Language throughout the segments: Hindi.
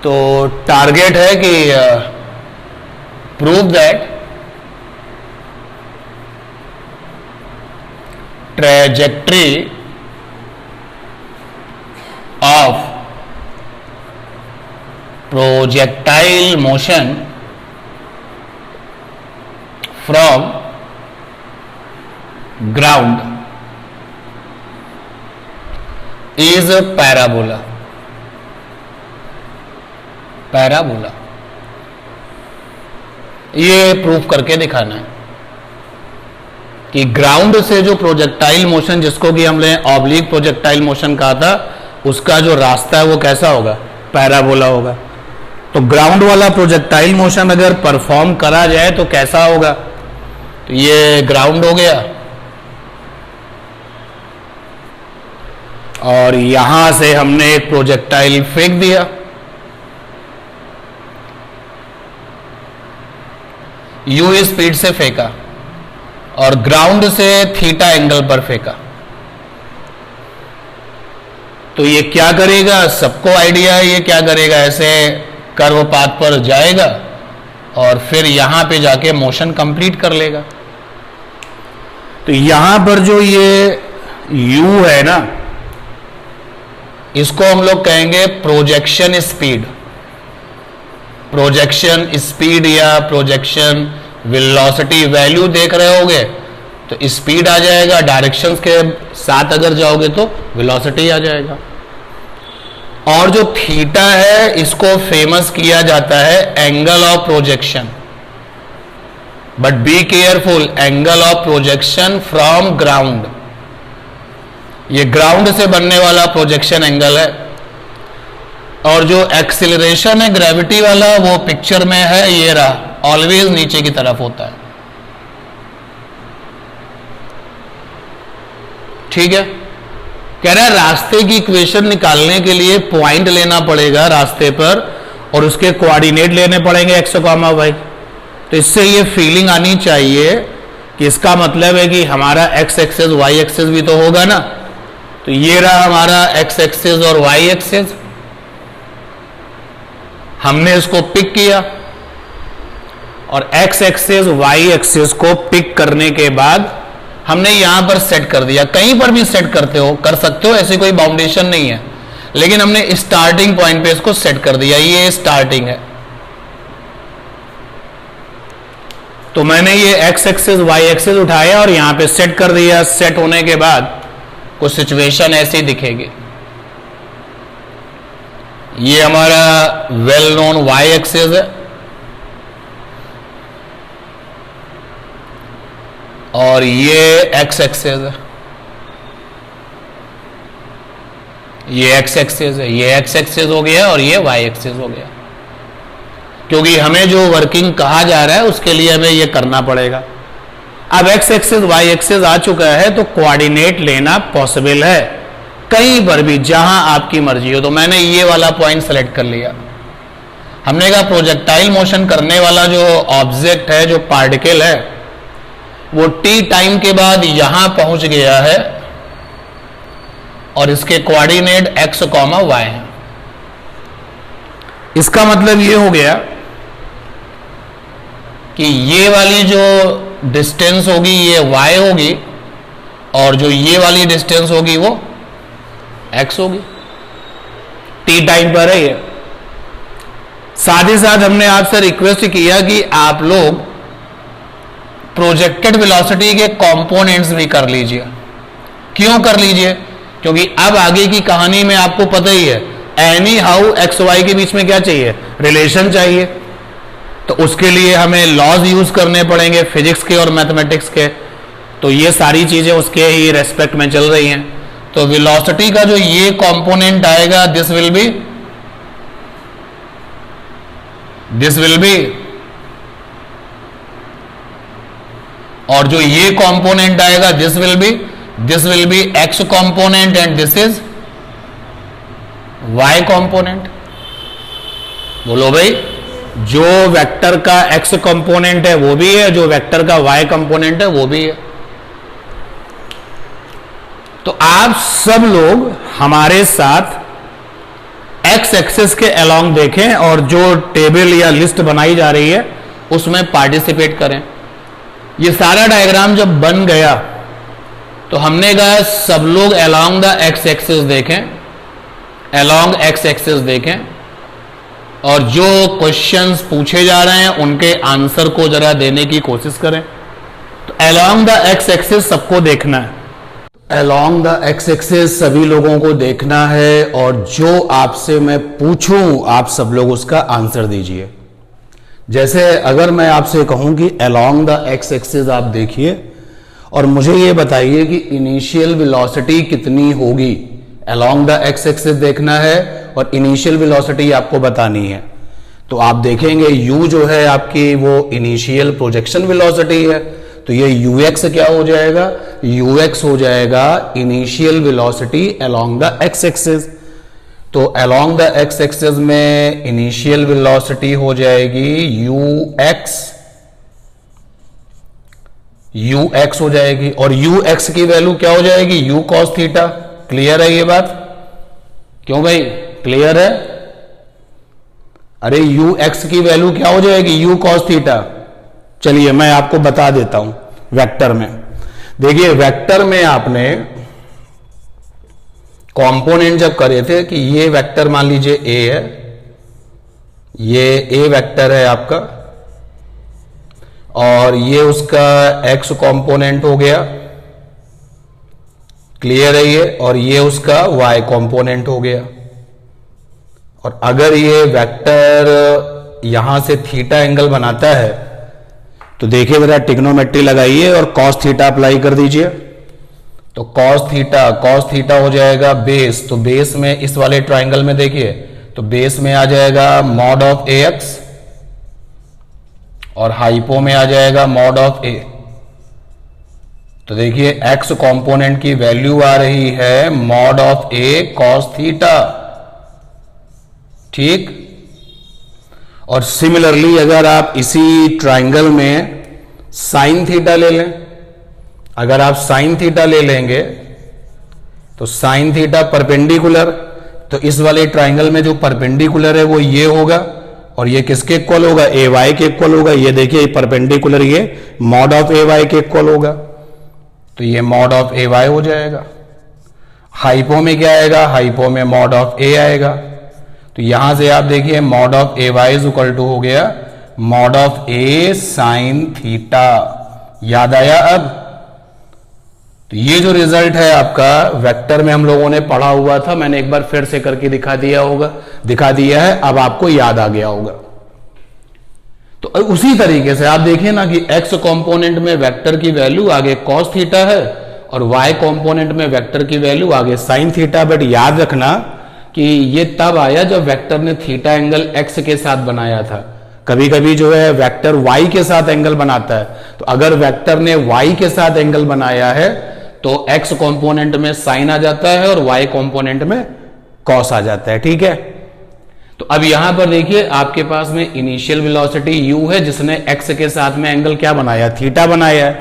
तो टारगेट है कि prove that trajectory of projectile motion from ground is parabola. Parabola ये प्रूफ करके दिखाना है कि ग्राउंड से जो प्रोजेक्टाइल मोशन, जिसको कि हमने ऑब्लिक प्रोजेक्टाइल मोशन कहा था, उसका जो रास्ता है वो कैसा होगा, पैराबोला होगा। तो ग्राउंड वाला प्रोजेक्टाइल मोशन अगर परफॉर्म करा जाए तो कैसा होगा, तो ये ग्राउंड हो गया और यहां से हमने एक प्रोजेक्टाइल फेंक दिया, यू स्पीड से फेंका और ग्राउंड से थीटा एंगल पर फेंका। तो ये क्या करेगा, सबको आइडिया है ये क्या करेगा, ऐसे कर्व पाथ पर जाएगा और फिर यहां पे जाके मोशन कंप्लीट कर लेगा। तो यहां पर जो ये u है ना, इसको हम लोग कहेंगे प्रोजेक्शन स्पीड। प्रोजेक्शन स्पीड या प्रोजेक्शन वेलोसिटी वैल्यू देख रहे होगे तो स्पीड आ जाएगा, डायरेक्शंस के साथ अगर जाओगे तो वेलोसिटी आ जाएगा। और जो थीटा है इसको फेमस किया जाता है angle of projection, but be careful, angle of projection from ground. ये ग्राउंड से बनने वाला प्रोजेक्शन एंगल है और जो एक्सिलरेशन है ग्रेविटी वाला वो पिक्चर में है, ये रहा, ऑलवेज नीचे की तरफ होता है। ठीक है, कह रहा है रास्ते की इक्वेशन निकालने के लिए पॉइंट लेना पड़ेगा रास्ते पर और उसके कोऑर्डिनेट लेने पड़ेंगे एक्स कॉमा वाई। तो इससे ये फीलिंग आनी चाहिए कि इसका मतलब है कि हमारा एक्स एक्सेस वाई एक्सेस भी तो होगा ना। तो ये रहा हमारा एक्स एक्सेस और वाई एक्सेस, हमने इसको पिक किया और एक्स एक्सेस वाई एक्सेस को पिक करने के बाद हमने यहां पर सेट कर दिया। कहीं पर भी सेट कर सकते हो, ऐसी कोई बाउंडेशन नहीं है, लेकिन हमने स्टार्टिंग पॉइंट पे इसको सेट कर दिया, ये स्टार्टिंग है। तो मैंने ये एक्स एक्सेस वाई एक्सेस उठाया और यहां पे सेट कर दिया। सेट होने के बाद कुछ सिचुएशन ऐसी दिखेगी, ये हमारा वेल नोन वाई एक्सेस है और ये एक्स एक्सेस है, ये एक्स एक्सेस है, ये एक्स एक्सेस हो गया और ये वाई एक्सेस हो गया। क्योंकि हमें जो वर्किंग कहा जा रहा है उसके लिए हमें ये करना पड़ेगा। अब एक्स एक्सेस वाई एक्सेस आ चुका है तो कोऑर्डिनेट लेना पॉसिबल है कहीं पर भी जहां आपकी मर्जी हो। तो मैंने ये वाला पॉइंट सेलेक्ट कर लिया। हमने कहा प्रोजेक्टाइल मोशन करने वाला जो ऑब्जेक्ट है, जो पार्टिकल है, वो टी टाइम के बाद यहां पहुंच गया है और इसके कोऑर्डिनेट एक्स कॉमा वाई है। इसका मतलब ये हो गया कि ये वाली जो डिस्टेंस होगी ये y होगी और जो ये वाली डिस्टेंस होगी वो x होगी, t टाइम पर है ये। साथ ही साथ हमने आपसे रिक्वेस्ट किया कि आप लोग प्रोजेक्टेड वेलोसिटी के कंपोनेंट्स भी कर लीजिए। क्यों कर लीजिए? क्योंकि अब आगे की कहानी में आपको पता ही है, एनी हाउ एक्स वाई के बीच में क्या चाहिए, रिलेशन चाहिए। तो उसके लिए हमें लॉज यूज करने पड़ेंगे फिजिक्स के और मैथमेटिक्स के। तो ये सारी चीजें उसके ही रेस्पेक्ट में चल रही हैं। तो वेलोसिटी का जो ये कंपोनेंट आएगा, दिस विल बी, और जो ये कंपोनेंट आएगा this will be X component and this is Y component. बोलो भाई, जो वेक्टर का एक्स कंपोनेंट है वो भी है, जो वेक्टर का वाई कंपोनेंट है वो भी है। तो आप सब लोग हमारे साथ एक्स एक्सिस के अलोंग देखें और जो टेबल या लिस्ट बनाई जा रही है उसमें पार्टिसिपेट करें। ये सारा डायग्राम जब बन गया तो हमने कहा सब लोग अलोंग द एक्स एक्सिस देखें, अलोंग एक्स एक्सिस देखें और जो क्वेश्चंस पूछे जा रहे हैं उनके आंसर को जरा देने की कोशिश करें। तो अलोंग द एक्स एक्सिस सबको देखना है, अलोंग द एक्स एक्सिस सभी लोगों को देखना है और जो आपसे मैं पूछूं आप सब लोग उसका आंसर दीजिए। जैसे अगर मैं आपसे कहूं कि अलोंग द एक्स एक्सिस आप देखिए और मुझे ये बताइए कि इनिशियल वेलोसिटी कितनी होगी। अलोंग द एक्स एक्सिस देखना है और इनिशियल वेलोसिटी आपको बतानी है। तो आप देखेंगे u जो है आपकी वो इनिशियल प्रोजेक्शन वेलोसिटी है, तो ये ux क्या हो जाएगा, ux हो जाएगा initial velocity along the X axis. तो अलोंग द एक्स एक्सिस में इनिशियल वेलोसिटी हो जाएगी ux हो जाएगी और ux की वैल्यू क्या हो जाएगी, u cos थीटा। क्लियर है ये बात? क्यों भाई, क्लियर है? अरे ux की वैल्यू क्या हो जाएगी, u cos थीटा। चलिए मैं आपको बता देता हूं वेक्टर में। देखिए वेक्टर में आपने कंपोनेंट जब करे थे कि ये वेक्टर मान लीजिए a है, ये a वेक्टर है आपका और ये उसका x कंपोनेंट हो गया, क्लियर है ये, और ये उसका y कंपोनेंट हो गया। और अगर ये वेक्टर यहां से थीटा एंगल बनाता है तो देखिए जरा ट्रिग्नोमेट्री लगाइए और cos थीटा अप्लाई कर दीजिए। तो cos थीटा हो जाएगा बेस। तो बेस में इस वाले ट्राइंगल में देखिए तो बेस में आ जाएगा मॉड ऑफ ax और हाइपो में आ जाएगा मॉड ऑफ a। तो देखिए x कंपोनेंट की वैल्यू आ रही है mod of a cos theta, ठीक। और सिमिलरली अगर आप इसी ट्राइंगल में साइन थीटा ले लें, अगर आप साइन थीटा ले लेंगे तो साइन थीटा परपेंडिकुलर, तो इस वाले ट्राइंगल में जो परपेंडिकुलर है वो ये होगा और ये किसके इक्वल होगा, ए वाई के इक्वल होगा। ये देखिए परपेंडिकुलर ये मॉड ऑफ ए वाई के इक्वल होगा, तो ये मॉड ऑफ ए वाई हो जाएगा। हाइपो में क्या आएगा, हाइपो में मॉड ऑफ ए आएगा। तो यहां से आप देखिए mod of A Y is equal to हो गया mod of A sine theta. याद आया अब? तो ये जो रिजल्ट है आपका वेक्टर में हम लोगों ने पढ़ा हुआ था, मैंने एक बार फिर से करके दिखा दिया है, अब आपको याद आ गया होगा। तो उसी तरीके से आप देखिए ना कि x कंपोनेंट में वेक्टर की वैल्यू आगे cos थीटा है और y कंपोनेंट में वेक्टर की वैल्यू आगे sin थीटा। बट याद रखना कि ये तब आया जब वेक्टर ने थीटा एंगल x के साथ बनाया था। कभी कभी जो है वेक्टर y के साथ एंगल बनाता है, तो अगर वेक्टर ने y के साथ एंगल बनाया है तो x कंपोनेंट में sin आ जाता है और y कंपोनेंट में cos आ जाता है, ठीक है। तो अब यहां पर देखिए आपके पास में इनिशियल वेलोसिटी u है जिसने x के साथ में एंगल क्या बनाया, थीटा बनाया है।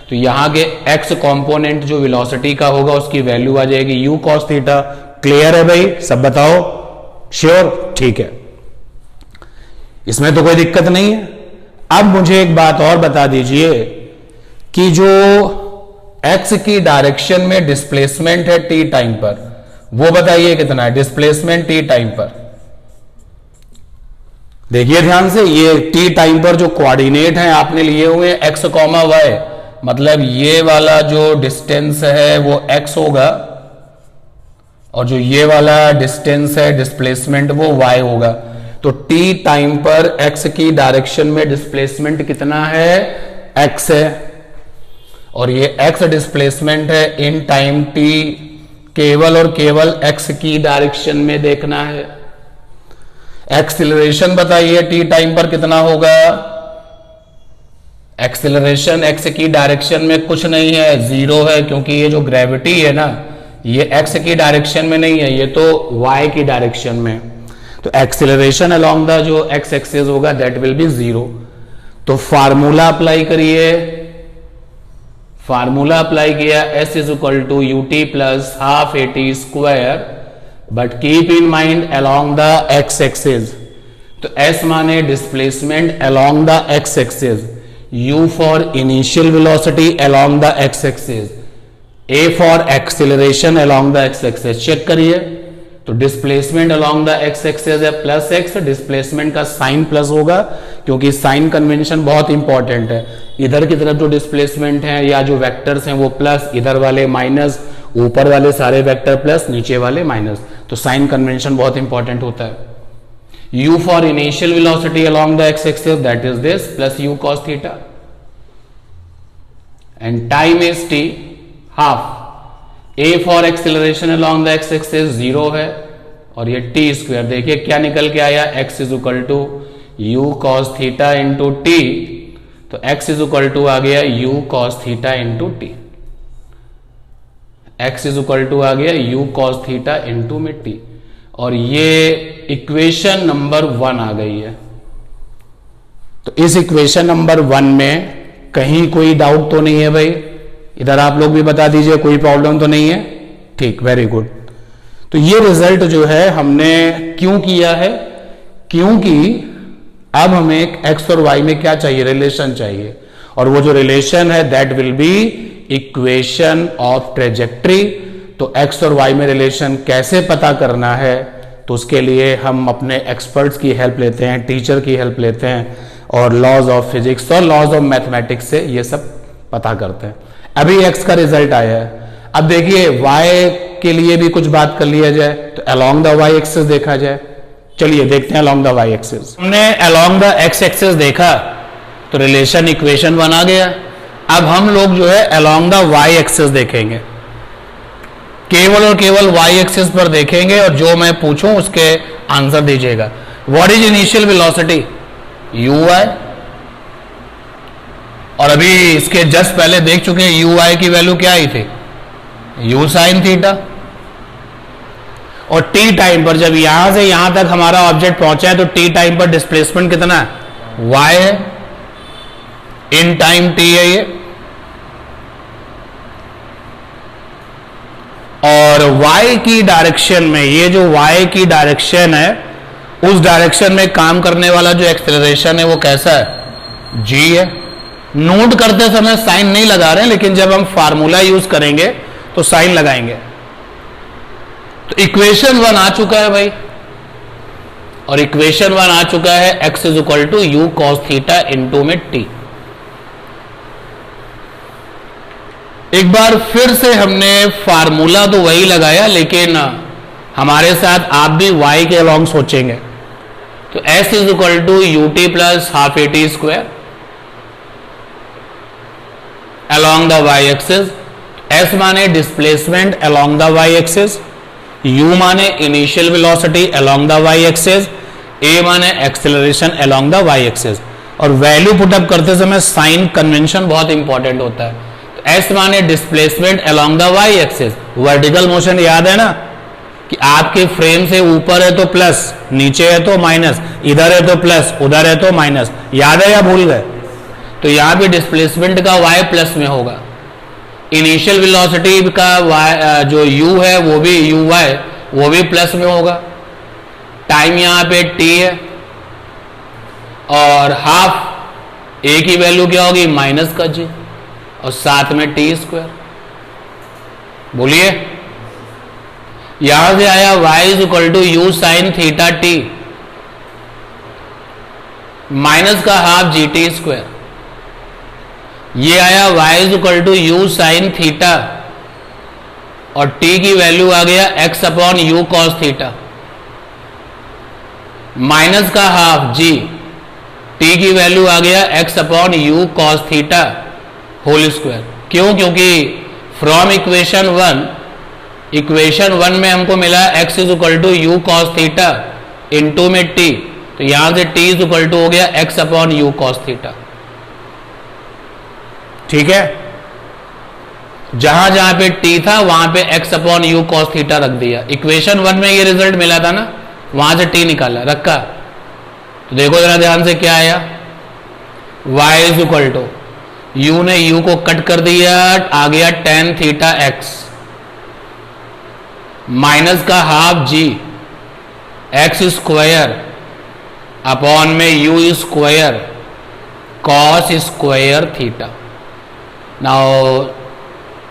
तो यहां के x कंपोनेंट जो वेलोसिटी का होगा उसकी वैल्यू आ जाएगी u cos थीटा। क्लियर है भाई, सब बताओ, श्योर? ठीक है, इसमें तो कोई दिक्कत नहीं है। अब मुझे एक बात और बता दीजिए कि जो x की डायरेक्शन में डिस्प्लेसमेंट है t टाइम पर, वो बताइए कितना है डिस्प्लेसमेंट t टाइम पर। देखिए ध्यान से, ये t टाइम पर जो कोऑर्डिनेट हैं आपने लिए हुए हैं x, y, मतलब ये वाला जो डिस्टेंस है वो x होगा और जो ये वाला डिस्टेंस है डिस्प्लेसमेंट वो y होगा। तो t टाइम पर x की डायरेक्शन में डिस्प्लेसमेंट कितना है, x है, और ये x डिस्प्लेसमेंट है इन टाइम t, केवल और केवल x की डायरेक्शन में देखना है। एक्सीलरेशन बताइए t टाइम पर कितना होगा। एक्सीलरेशन x की डायरेक्शन में कुछ नहीं है, 0 है, क्योंकि ये जो ग्रेविटी है ना ये x की डायरेक्शन में नहीं है, ये तो y की डायरेक्शन में। तो एक्सीलरेशन अलोंग द जो x एक्सिस होगा दैट विल बी 0। तो फार्मूला अप्लाई करिए, फार्मूला अप्लाई किया s is equal to ut plus half at square but keep in mind along the X axis, तो एस माने displacement along the X axis, U for initial velocity along the X axis, A for acceleration along the X axis. Check करिए, तो displacement along the X axis है प्लस एक्स, डिस्प्लेसमेंट का साइन प्लस होगा क्योंकि साइन कन्वेंशन बहुत इंपॉर्टेंट है। इधर की तरफ जो डिस्प्लेसमेंट है या जो वेक्टर्स हैं वो प्लस, इधर वाले माइनस, ऊपर वाले सारे वेक्टर प्लस, नीचे वाले माइनस, तो साइन कन्वेंशन बहुत इंपॉर्टेंट होता है। u for initial velocity along the x-axis, that is this, plus u cos theta, and time is t, half. a for acceleration along the x-axis 0 है, और ये t स्क्वायर, देखिए क्या निकल के आया, x is equal to u cos theta into t, तो x इज इक्वल टू आ गया u cos theta into t, x is equal to आ गया u cos थीटा इंटू में t, और ये इक्वेशन नंबर 1 आ गई है। तो इस इक्वेशन नंबर 1 में कहीं कोई डाउट तो नहीं है भाई? इधर आप लोग भी बता दीजिए, कोई प्रॉब्लम तो नहीं है? ठीक, वेरी गुड। तो ये रिजल्ट जो है हमने क्यों किया है? क्योंकि अब हमें एक्स और वाई में क्या चाहिए? रिलेशन चाहिए, और वो जो रिलेशन है that will B equation of trajectory. तो एक्स और वाई में रिलेशन कैसे पता करना है, तो उसके लिए हम अपने एक्सपर्ट्स की हेल्प लेते हैं, टीचर की हेल्प लेते हैं, और लॉज ऑफ फिजिक्स और लॉज ऑफ मैथमेटिक्स से ये सब पता करते हैं। अभी एक्स का रिजल्ट आया है, अब देखिए वाई के लिए भी कुछ बात कर लिया जाए, तो अलोंग द वाई एक्सिस देखा जाए। चलिए देखते हैं अलोंग द वाई एक्सिस। हमने अलोंग द एक्स एक्सिस देखा तो रिलेशन इक्वेशन 1 आ गया। अब हम लोग जो है अलोंग द वाई एक्सिस देखेंगे, केवल और केवल वाई एक्सिस पर देखेंगे, और जो मैं पूछूं उसके आंसर दीजिएगा। What is initial velocity? U i, और अभी इसके जस्ट पहले देख चुके हैं यू आई की वैल्यू क्या आई थी? You sine theta. और टी टाइम पर जब यहां से यहां तक हमारा ऑब्जेक्ट पहुंचा है तो टी टाइम पर डिस्प्लेसमेंट कितना है? वाई है, इन टाइम टी है ये, और y की डायरेक्शन में, ये जो y की डायरेक्शन है उस डायरेक्शन में काम करने वाला जो एक्सेलरेशन है वो कैसा है? g है। नोट करते समय साइन नहीं लगा रहे हैं, लेकिन जब हम फार्मूला यूज करेंगे तो साइन लगाएंगे। तो इक्वेशन 1 आ चुका है भाई, और इक्वेशन 1 आ चुका है x is equal to U cos theta into में t। एक बार फिर से हमने फार्मूला तो वही लगाया, लेकिन हमारे साथ आप भी y के अलोंग सोचेंगे। तो s is equal to U T plus half A T square along the y axis. s माने displacement along the y axis, u माने initial velocity along the y axis, a माने acceleration along the y axis. और वैल्यू पुटअप करते समय साइन कन्वेंशन बहुत इंपॉर्टेंट होता है। S माने displacement along the y axis. Vertical motion याद है ना कि आपके फ्रेम से ऊपर है तो प्लस, नीचे है तो माइनस, इधर है तो प्लस, उधर है तो माइनस, याद है या भूल गए? तो यहां भी डिस्प्लेसमेंट का y प्लस में होगा, इनिशियल वेलोसिटी का y जो u है वो भी uy वो भी प्लस में होगा, टाइम यहां पे t है, और हाफ a की वैल्यू क्या होगी? माइनस का g, और साथ में टी स्क्वायर। बोलिए, यहां से आया y is equal to U sine theta T, minus का हाफ जी टी स्क्वायर। ये आया y is equal to U sine theta, और t की वैल्यू आ गया x upon U cos theta, minus का हाफ g, t की वैल्यू आ गया x upon U cos theta whole square. क्यों? क्योंकि फ्रॉम इक्वेशन 1 में हमको मिला x is equal to U cos theta into में t, तो यहां से t इज इक्वल टू हो गया x upon U cos theta. ठीक है, जहां जहां पे t था वहां पे x upon U cos theta रख दिया। इक्वेशन 1 में ये रिजल्ट मिला था ना, वहां से t निकाला, रखा। तो देखो जरा ध्यान से क्या आया, y is equal to u ने u को कट कर दिया, आ गया tan थीटा x माइनस का half G x square upon में U square cos square theta. Now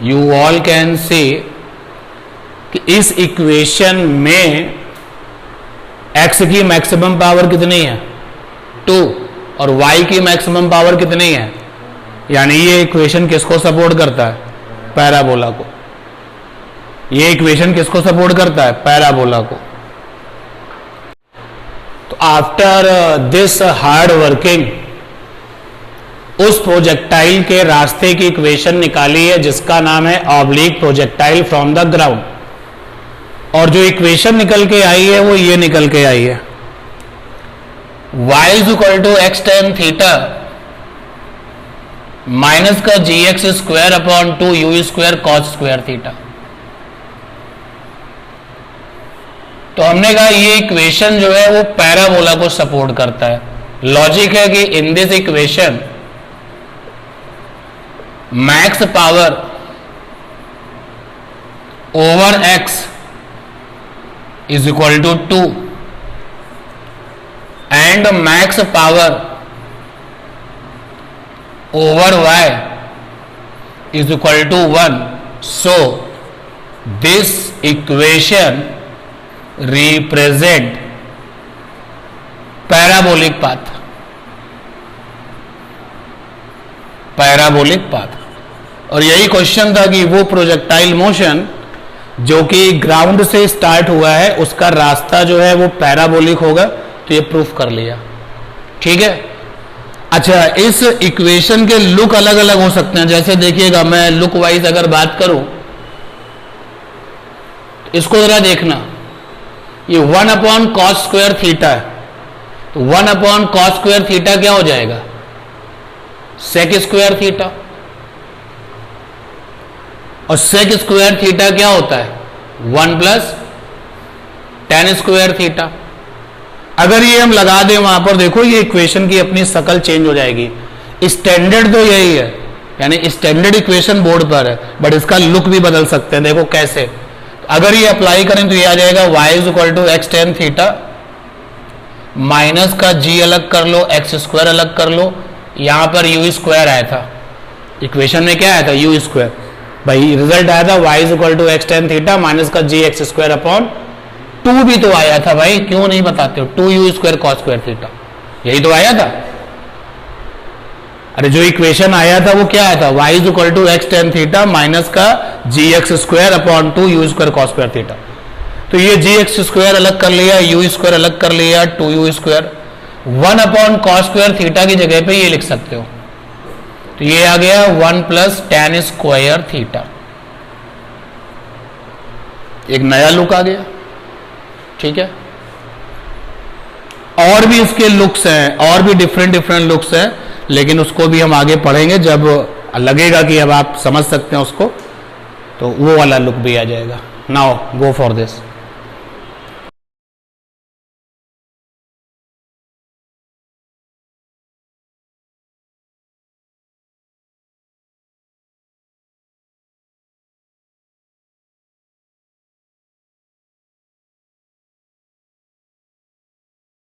you all can say कि इस इक्वेशन में x की मैक्सिमम पावर कितनी है 2 और y की मैक्सिमम पावर कितनी है, यानी ये इक्वेशन किसको सपोर्ट करता है, पैराबोला को। ये इक्वेशन किसको सपोर्ट करता है, पैराबोला को। तो आफ्टर दिस हार्ड वर्किंग उस प्रोजेक्टाइल के रास्ते की इक्वेशन निकाली है जिसका नाम है oblique projectile from the ground, और जो इक्वेशन निकल के आई है वो ये निकल के आई है y is equal to x tan theta minus का जी x square upon 2 u square cos square theta. तो हमने कहा ये इक्वेशन जो है वो पैराबोला को सपोर्ट करता है। लॉजिक है कि in this equation max power over x is equal to 2 and max power over y is equal to 1. So this equation represent parabolic path. Parabolic path. और यही क्वेश्चन था कि वो प्रोजेक्टाइल मोशन जो कि ग्राउंड से स्टार्ट हुआ है उसका रास्ता जो है वो पैराबोलिक होगा, तो ये प्रूफ कर लिया। ठीक है। अच्छा, इस इक्वेशन के लुक अलग अलग हो सकते हैं। जैसे देखिएगा, मैं लुक वाइज अगर बात करूं, इसको जरा देखना, ये 1 अपॉन कॉस स्क्वायर थीटा है, तो 1 अपॉन कॉस स्क्वायर थीटा क्या हो जाएगा, सेक स्क्वायर थीटा। और सेक स्क्वायर थीटा क्या होता है, 1 प्लस टेन स्क्वायर थीटा। अगर ये हम लगा दें वहां पर, देखो ये इक्वेशन की अपनी शक्ल चेंज हो जाएगी। स्टैंडर्ड तो यही है, यानी स्टैंडर्ड इक्वेशन बोर्ड पर है, बट इसका लुक भी बदल सकते हैं। देखो कैसे, अगर ये अप्लाई करें तो ये आ जाएगा y is equal to x tan theta minus का g अलग कर लो, एक्स स्क्वायर अलग कर लो, यहां पर यू स्क्वायर आया था, इक्वेशन में क्या आया था, यू स्क्वायर। भाई रिजल्ट आया था y is equal to x tan theta minus का जी एक्स स्क्वायर अपॉन 2 भी तो आया था भाई, क्यों नहीं बताते हो, 2 u square cos square theta, यही तो आया था। अरे जो इक्वेशन आया था वो क्या आया था, y is equal to x tan theta minus का जी x square upon 2 u square cos square theta. तो ये जी एक्स स्क्वायर अलग कर लिया, यू स्क्वायर अलग कर लिया, 2 u square, 1 upon cos square theta की जगह पे ये लिख सकते हो, तो ये आ गया 1 प्लस टेन स्क्वायर थीटा। एक नया लुक आ गया। ठीक है। और भी इसके लुक्स हैं, और भी डिफरेंट डिफरेंट लुक्स हैं, लेकिन उसको भी हम आगे पढ़ेंगे जब लगेगा कि अब आप समझ सकते हैं उसको, तो वो वाला लुक भी आ जाएगा। Now go for this.